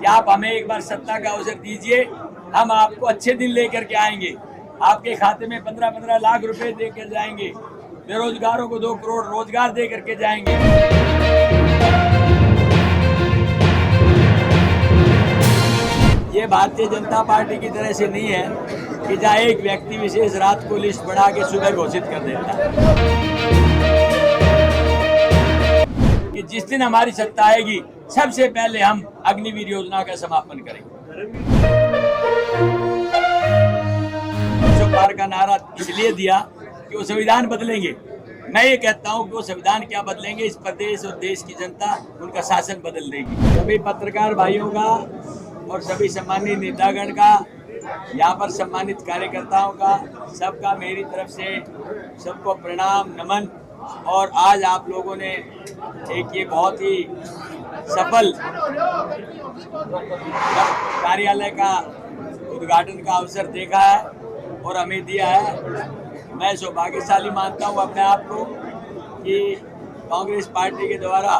कि आप हमें एक बार सत्ता का अवसर दीजिए, हम आपको अच्छे दिन लेकर के आएंगे, आपके खाते में 15-15 लाख रुपए देकर जाएंगे, बेरोजगारों को 2 करोड़ रोजगार दे करके जाएंगे। ये भारतीय जनता पार्टी की तरह से नहीं है कि जहाँ एक व्यक्ति विशेष रात को लिस्ट बना के सुबह घोषित कर देता है कि जिस दिन हमारी सत्ता आएगी सबसे पहले हम अग्निवीर योजना का समापन करेंगे। सरकार का नारा इसलिए दिया कि वो संविधान बदलेंगे। मैं ये कहता हूँ कि वो संविधान क्या बदलेंगे, इस प्रदेश और देश की जनता उनका शासन बदल देगी। सभी पत्रकार भाइयों का और सभी सम्मानित नेतागण का, यहाँ पर सम्मानित कार्यकर्ताओं का, सबका मेरी तरफ से सबको प्रणाम नमन। और आज आप लोगों ने एक ये बहुत ही सफल कार्यालय का उद्घाटन का अवसर देखा है और हमें दिया है। मैं सौभाग्यशाली मानता हूँ अपने आप को कि कांग्रेस पार्टी के द्वारा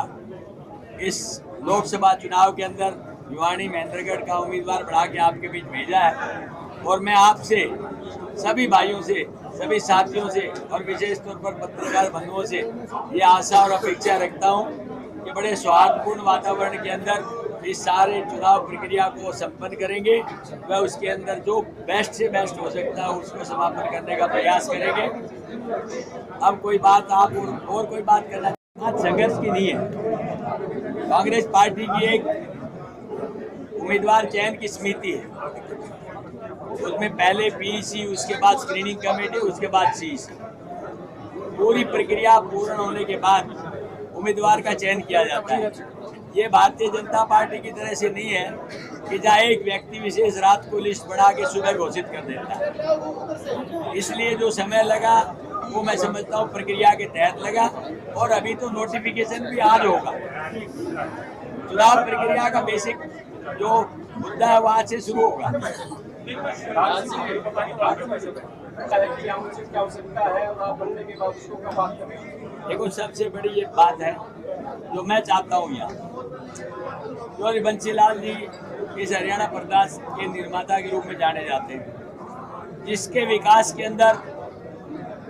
इस लोकसभा चुनाव के अंदर भिवानी महेंद्रगढ़ का उम्मीदवार बढ़ा के आपके बीच भेजा है। और मैं आपसे, सभी भाइयों से, सभी साथियों से और विशेष तौर पर पत्रकार बंधुओं से ये आशा और अपेक्षा रखता हूँ कि बड़े सौहार्दपूर्ण वातावरण के अंदर इस सारे चुनाव प्रक्रिया को संपन्न करेंगे। वह उसके अंदर जो बेस्ट से बेस्ट हो सकता है उसको समापन करने का प्रयास करेंगे। अब कोई बात आप और कोई बात करना, आज संघर्ष की नहीं है। कांग्रेस पार्टी की एक उम्मीदवार चयन की समिति है, उसमें पहले पीसी, उसके बाद स्क्रीनिंग कमेटी, उसके बाद सीसी। पूरी प्रक्रिया पूर्ण होने के बाद उम्मीदवार का चयन किया जाता है। ये भारतीय जनता पार्टी की तरह से नहीं है कि जहाँ एक व्यक्ति विशेष रात को लिस्ट बना के सुबह घोषित कर देता है। इसलिए जो समय लगा वो मैं समझता हूँ प्रक्रिया के तहत लगा और अभी तो नोटिफिकेशन भी आज होगा। चुनाव प्रक्रिया का बेसिक जो मुद्दा है वो आज से शुरू होगा। देखो, सबसे बड़ी ये बात है जो मैं चाहता हूँ, यहाँ चौधरी बंसीलाल जी इस हरियाणा प्रदेश के निर्माता के रूप में जाने जाते हैं, जिसके विकास के अंदर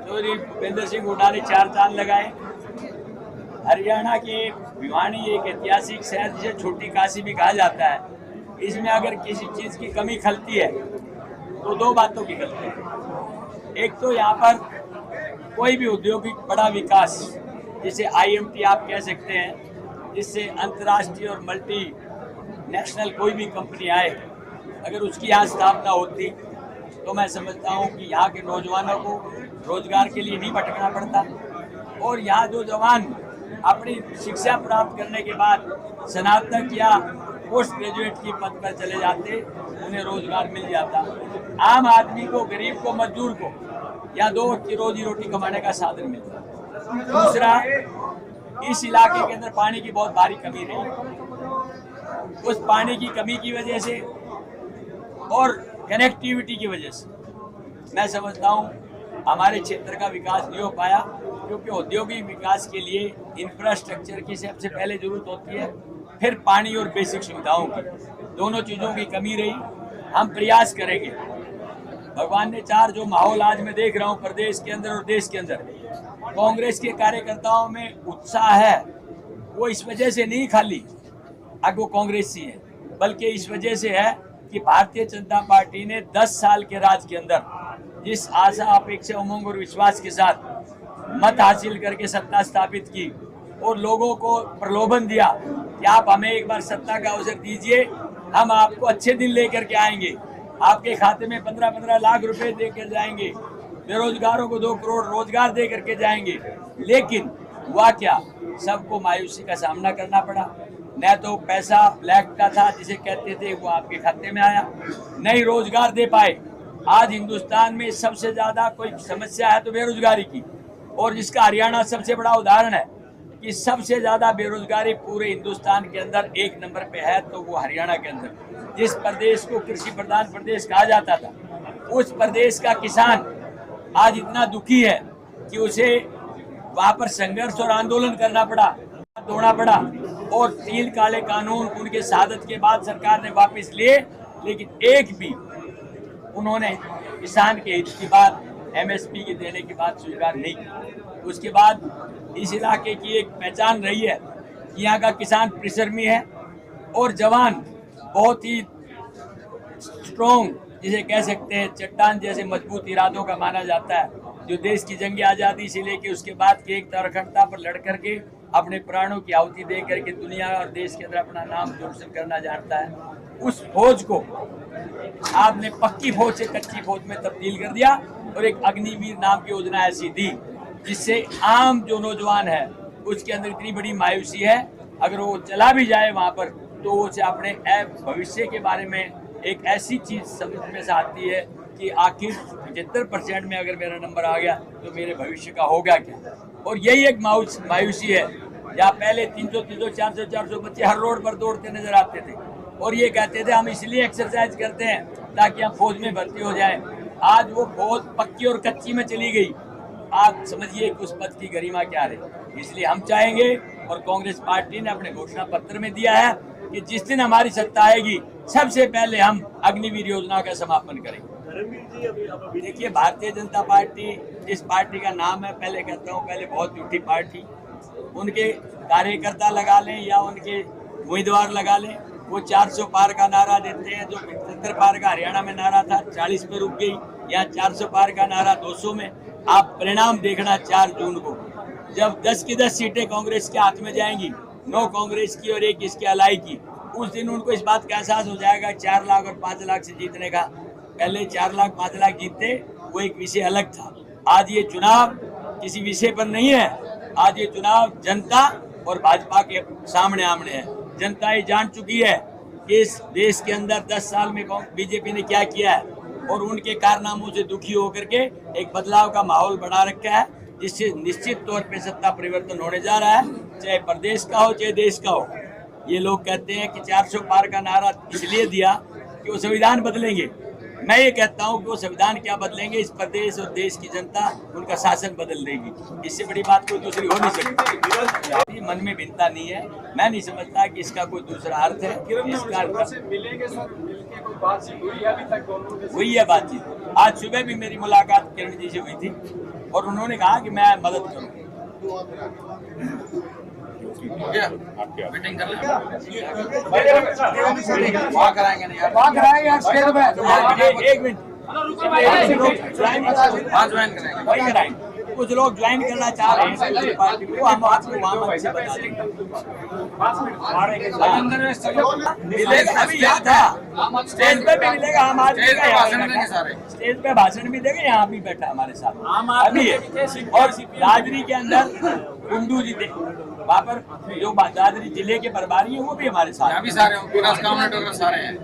चौधरी भूपेंद्र सिंह हुड्डा ने 4 चांद लगाए। हरियाणा के भिवानी एक ऐतिहासिक शहर जिसे छोटी काशी भी कहा जाता है, इसमें अगर किसी चीज़ की कमी खलती है तो 2 बातों की खलती है। एक तो यहाँ पर कोई भी औद्योगिक बड़ा विकास, जिसे IMT आप कह सकते हैं, जिससे अंतर्राष्ट्रीय और मल्टी नेशनल कोई भी कंपनी आए, अगर उसकी यहाँ स्थापना होती तो मैं समझता हूँ कि यहाँ के नौजवानों को रोजगार के लिए नहीं भटकना पड़ता और यहाँ जो जवान अपनी शिक्षा प्राप्त करने के बाद स्नातक या पोस्ट ग्रेजुएट की पद पर चले जाते, उन्हें रोजगार मिल जाता। आम आदमी को, गरीब को, मजदूर को या 2 वक्त की रोजी रोटी कमाने का साधन मिलता। दूसरा, इस इलाके के अंदर पानी की बहुत भारी कमी रही। उस पानी की कमी की वजह से और कनेक्टिविटी की वजह से मैं समझता हूँ हमारे क्षेत्र का विकास नहीं हो पाया, क्योंकि औद्योगिक विकास के लिए इंफ्रास्ट्रक्चर की सबसे पहले जरूरत होती है, फिर पानी और बेसिक सुविधाओं की, दोनों चीज़ों की कमी रही। हम प्रयास करेंगे, भगवान ने 4 जो माहौल आज मैं देख रहा हूँ प्रदेश के अंदर और देश के अंदर, कांग्रेस के कार्यकर्ताओं में उत्साह है, वो इस वजह से नहीं खाली अब वो कांग्रेसी है, बल्कि इस वजह से है कि भारतीय जनता पार्टी ने 10 साल के राज के अंदर जिस आशा, अपेक्षा, उमंग और विश्वास के साथ मत हासिल करके सत्ता स्थापित की और लोगों को प्रलोभन दिया कि आप हमें एक बार सत्ता का अवसर दीजिए, हम आपको अच्छे दिन लेकर के आएंगे, आपके खाते में 15-15 लाख रुपए देकर जाएंगे, बेरोजगारों को 2 करोड़ रोजगार दे करके जाएंगे। लेकिन हुआ क्या, सबको मायूसी का सामना करना पड़ा। न तो पैसा ब्लैक का था जिसे कहते थे वो आपके खाते में आया, नहीं रोजगार दे पाए। आज हिंदुस्तान में सबसे ज्यादा कोई समस्या है तो बेरोजगारी की, और जिसका हरियाणा सबसे बड़ा उदाहरण है कि सबसे ज्यादा बेरोजगारी पूरे हिंदुस्तान के अंदर 1 नंबर पे है, तो वो हरियाणा के अंदर, जिस प्रदेश को कृषि प्रधान प्रदेश कहा जाता था, उस प्रदेश का किसान आज इतना दुखी है कि उसे वहां पर संघर्ष और आंदोलन करना पड़ा, दौड़ना पड़ा और 3 काले कानून उनके शहादत के बाद सरकार ने वापस लिए, लेकिन एक भी उन्होंने किसान के हित की बात, MSP की देने की बात स्वीकार नहीं की। उसके बाद इस इलाके की एक पहचान रही है कि यहाँ का किसान परिश्रमी है और जवान बहुत ही स्ट्रॉन्ग, जिसे कह सकते हैं चट्टान जैसे मजबूत इरादों का माना जाता है, जो देश की जंग आज़ादी से लेके उसके बाद की एक तरखंडता पर लड़ करके अपने प्राणों की आहुति दे करके दुनिया और देश के अंदर अपना नाम रोशन करना जानता है। उस फौज को आपने पक्की फौज से कच्ची फौज में तब्दील कर दिया और एक अग्निवीर नाम की योजना ऐसी दी जिससे आम जो नौजवान है उसके अंदर इतनी बड़ी मायूसी है, अगर वो चला भी जाए वहाँ पर तो उसे अपने भविष्य के बारे में एक ऐसी चीज समझ में से आती है कि आखिर 75% में अगर मेरा नंबर आ गया तो मेरे भविष्य का होगा क्या। और यही एक मायूसी है, जहाँ पहले 300, 400 बच्चे हर रोड पर दौड़ते नजर आते थे और ये कहते थे हम इसलिए एक्सरसाइज करते हैं ताकि हम फौज में भर्ती हो जाएं। आज वो फौज पक्की और कच्ची में चली गई। आप समझिए कि उस पद की गरिमा क्या रही। इसलिए हम चाहेंगे और कांग्रेस पार्टी ने अपने घोषणा पत्र में दिया है कि जिस दिन हमारी सत्ता आएगी सबसे पहले हम अग्निवीर योजना का समापन करेंगे। देखिए, भारतीय जनता पार्टी जिस पार्टी का नाम है, पहले कहता हूँ पहले बहुत झूठी पार्टी, उनके कार्यकर्ता लगा लें या उनके उम्मीदवार लगा लें, वो 400 पार का नारा देते हैं। जो 75 पार का हरियाणा में नारा था 40 पे रुक गई, यहाँ 400 पार का नारा 200 में। आप परिणाम देखना 4 जून को, जब 10 की 10 सीटें कांग्रेस के हाथ में जाएंगी, 9 कांग्रेस की और 1 इसके अलाई की, उस दिन उनको इस बात का एहसास हो जाएगा 4 लाख और 5 लाख से जीतने का। पहले 4 लाख 5 लाख जीतते, वो एक विषय अलग था। आज ये चुनाव किसी विषय पर नहीं है, आज ये चुनाव जनता और भाजपा के सामने आमने है। जनता ये जान चुकी है कि इस देश के अंदर 10 साल में बीजेपी ने क्या किया है और उनके कारनामों से दुखी होकर के एक बदलाव का माहौल बना रखा है, जिससे निश्चित तौर पे सत्ता परिवर्तन होने जा रहा है, चाहे प्रदेश का हो चाहे देश का हो। ये लोग कहते हैं कि 400 पार का नारा इसलिए दिया कि वो संविधान बदलेंगे। मैं ये कहता हूँ कि वो संविधान क्या बदलेंगे, इस प्रदेश और देश की जनता उनका शासन बदल देगी। इससे बड़ी बात कोई दूसरी हो नहीं सकती। मन में भिन्नता नहीं है, मैं नहीं समझता कि इसका कोई दूसरा अर्थ है। इसका हुई है बातचीत। आज सुबह भी मेरी मुलाकात किरण जी से हुई थी और उन्होंने कहा कि मैं मदद करूँ। मीटिंग कर एक मिनट, वही कराएंगे। कुछ लोग ज्वाइन करना चाह रहे हैं पार्टी को, हम आपको वहाँ से बता देंगे। अभी याद था स्टेज पे भी मिलेगा, हम आज स्टेज पे भाषण भी देंगे, यहाँ भी बैठा हमारे साथ अभी है। और दादरी के अंदर कुंडू जी थे, वहाँ पर जो दादरी जिले के प्रभारी है वो भी हमारे साथ, सारे हैं।